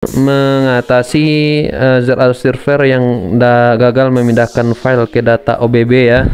mengatasi ZR server yang gagal memindahkan file ke data OBB ya.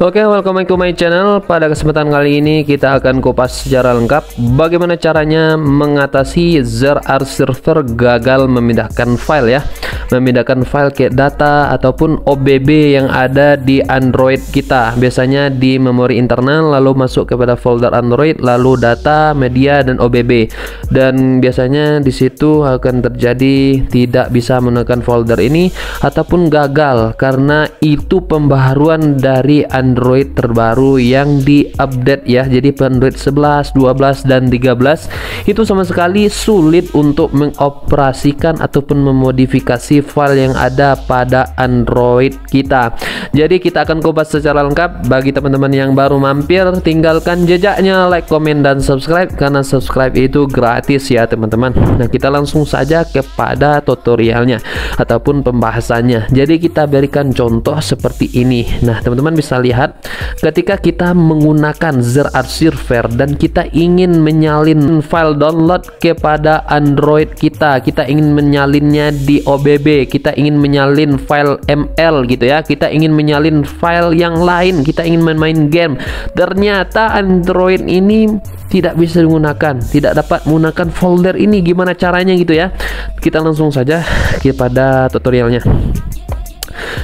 Oke, welcome back to my channel. Pada kesempatan kali ini kita akan kupas secara lengkap bagaimana caranya mengatasi ZR server gagal memindahkan file ya. Memindahkan file ke data ataupun OBB yang ada di Android kita. Biasanya di memori internal, lalu masuk kepada folder Android, lalu data, media, dan OBB. Dan biasanya di situ akan terjadi tidak bisa menekan folder ini ataupun gagal karena itu pembaharuan dari Android terbaru yang diupdate ya. Jadi Android 11, 12 dan 13 itu sama sekali sulit untuk mengoperasikan ataupun memodifikasi file yang ada pada Android kita. Jadi kita akan kupas secara lengkap. Bagi teman-teman yang baru mampir, tinggalkan jejaknya, like, komen, dan subscribe karena subscribe itu gratis ya teman-teman. Nah, kita langsung saja kepada tutorialnya ataupun pembahasannya. Jadi kita berikan contoh seperti ini. Nah, teman-teman bisa lihat ketika kita menggunakan ZR server dan kita ingin menyalin file download kepada Android kita ingin menyalinnya di OBB, kita ingin menyalin file ML gitu ya, kita ingin menyalin file yang lain, kita ingin main game, ternyata Android ini tidak bisa digunakan, tidak dapat menggunakan folder ini. Gimana caranya gitu ya? Kita langsung saja kepada tutorialnya.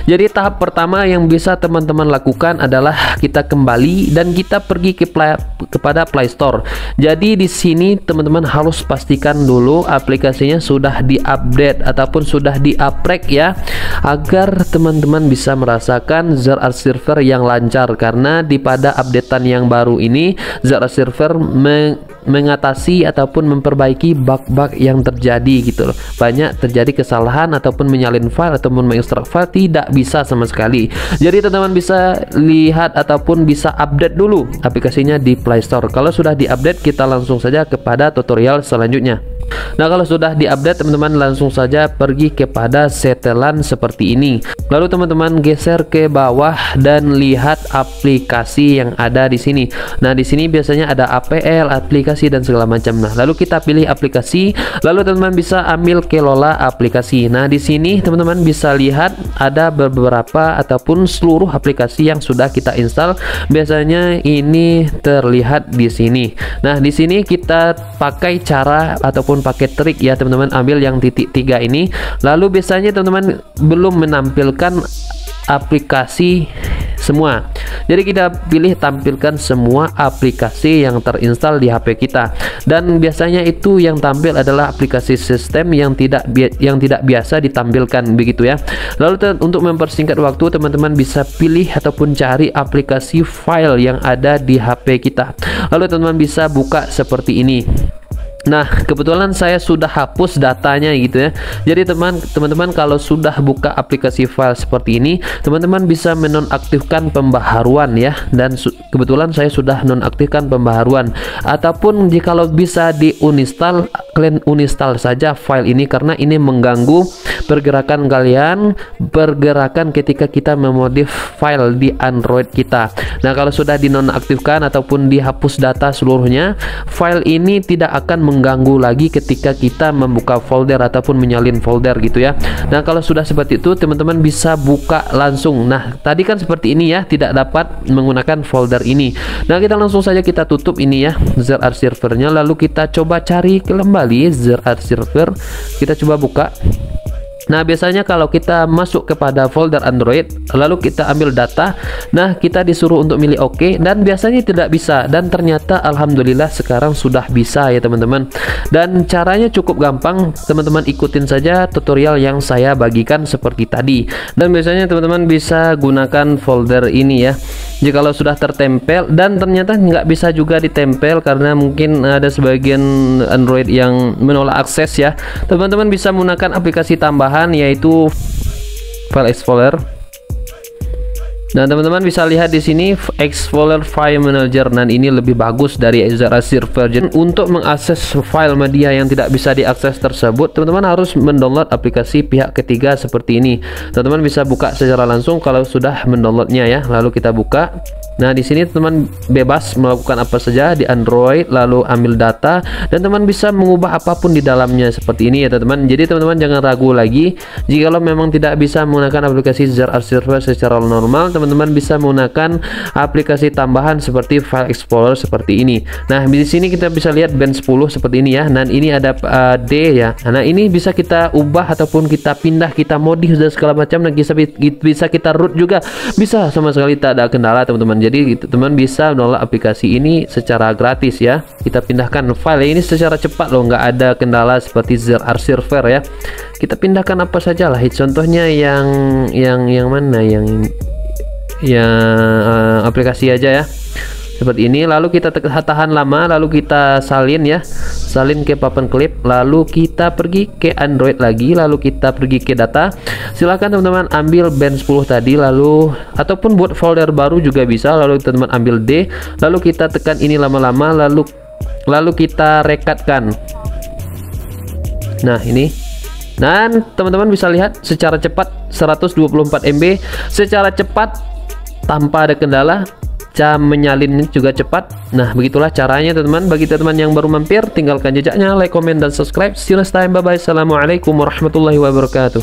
Jadi tahap pertama yang bisa teman-teman lakukan adalah kita kembali dan kita pergi kepada Play Store. Jadi di sini teman-teman harus pastikan dulu aplikasinya sudah diupdate ataupun sudah di-upgrade ya, agar teman-teman bisa merasakan ZR server yang lancar. Karena di pada updatean yang baru ini ZR server mengatasi ataupun memperbaiki bug-bug yang terjadi gitu loh. Banyak terjadi kesalahan ataupun menyalin file ataupun mengekstrak file tidak bisa sama sekali. Jadi teman-teman bisa lihat ataupun bisa update dulu aplikasinya di Play Store. Kalau sudah diupdate, kita langsung saja kepada tutorial selanjutnya. Nah, kalau sudah diupdate, teman-teman langsung saja pergi kepada setelan seperti ini. Lalu teman-teman geser ke bawah dan lihat aplikasi yang ada di sini. Nah, di sini biasanya ada APL, aplikasi, dan segala macam. Nah, lalu kita pilih aplikasi, lalu teman-teman bisa ambil kelola aplikasi. Nah, di sini teman-teman bisa lihat ada beberapa ataupun seluruh aplikasi yang sudah kita install. Biasanya ini terlihat di sini. Nah, di sini kita pakai cara ataupun pakai trik ya teman-teman, ambil yang titik 3 ini. Lalu biasanya teman-teman belum menampilkan aplikasi semua, jadi kita pilih tampilkan semua aplikasi yang terinstall di HP kita, dan biasanya itu yang tampil adalah aplikasi sistem yang tidak biasa ditampilkan begitu ya. Lalu untuk mempersingkat waktu, teman-teman bisa pilih ataupun cari aplikasi file yang ada di HP kita, lalu teman-teman bisa buka seperti ini. Nah, kebetulan saya sudah hapus datanya gitu ya. Jadi teman-teman kalau sudah buka aplikasi file seperti ini, teman-teman bisa menonaktifkan pembaharuan ya. Dan kebetulan saya sudah nonaktifkan pembaharuan. Ataupun jikalau bisa di-uninstall, kalian uninstall saja file ini karena ini mengganggu pergerakan kalian, pergerakan ketika kita memodif file di Android kita. Nah, kalau sudah dinonaktifkan ataupun dihapus data seluruhnya, file ini tidak akan mengganggu lagi ketika kita membuka folder ataupun menyalin folder gitu ya. Nah, kalau sudah seperti itu, teman-teman bisa buka langsung. Nah, tadi kan seperti ini ya, tidak dapat menggunakan folder ini. Nah, kita langsung saja kita tutup ini ya ZR servernya, lalu kita coba cari kembali ZR server, kita coba buka. Nah, biasanya kalau kita masuk kepada folder Android lalu kita ambil data, nah kita disuruh untuk milih OK, dan biasanya tidak bisa, dan ternyata alhamdulillah sekarang sudah bisa ya teman-teman. Dan caranya cukup gampang, teman-teman ikutin saja tutorial yang saya bagikan seperti tadi. Dan biasanya teman-teman bisa gunakan folder ini ya. Jikalau sudah tertempel, dan ternyata nggak bisa juga ditempel karena mungkin ada sebagian Android yang menolak akses ya, teman-teman bisa menggunakan aplikasi tambahan yaitu File Explorer. Nah, teman-teman bisa lihat di sini Explorer File Manager. Nah, ini lebih bagus dari ZRacer version. Untuk mengakses file media yang tidak bisa diakses tersebut, teman-teman harus mendownload aplikasi pihak ketiga seperti ini. Teman-teman bisa buka secara langsung kalau sudah mendownloadnya ya. Lalu kita buka. Nah, di sini teman bebas melakukan apa saja di Android, lalu ambil data, dan teman bisa mengubah apapun di dalamnya seperti ini ya teman-teman. Jadi teman-teman jangan ragu lagi. Jikalau memang tidak bisa menggunakan aplikasi ZRacer secara normal, teman-teman bisa menggunakan aplikasi tambahan seperti File Explorer seperti ini. Nah, di sini kita bisa lihat band 10 seperti ini ya. Dan ini ada D ya. Nah, ini bisa kita ubah ataupun kita pindah, kita modif dan segala macam. Dan bisa kita root juga. Bisa, sama sekali tak ada kendala teman-teman. Jadi teman bisa download aplikasi ini secara gratis ya. Kita pindahkan file ini secara cepat loh, nggak ada kendala seperti ZRacer ya. Kita pindahkan apa saja lah. Contohnya yang mana yang aplikasi aja ya. Seperti ini, lalu kita tahan lama, lalu kita salin ya, salin ke papan clip, lalu kita pergi ke Android lagi, lalu kita pergi ke data. Silahkan teman-teman ambil band 10 tadi, lalu ataupun buat folder baru juga bisa. Lalu teman-teman ambil D, lalu kita tekan ini lama-lama, lalu kita rekatkan. Nah, ini. Dan teman-teman bisa lihat secara cepat 124 MB secara cepat tanpa ada kendala. Cara menyalinnya juga cepat. Nah, begitulah caranya teman-teman. Bagi teman-teman yang baru mampir, tinggalkan jejaknya, like, comment, dan subscribe. See you next time. Bye bye. Assalamualaikum warahmatullahi wabarakatuh.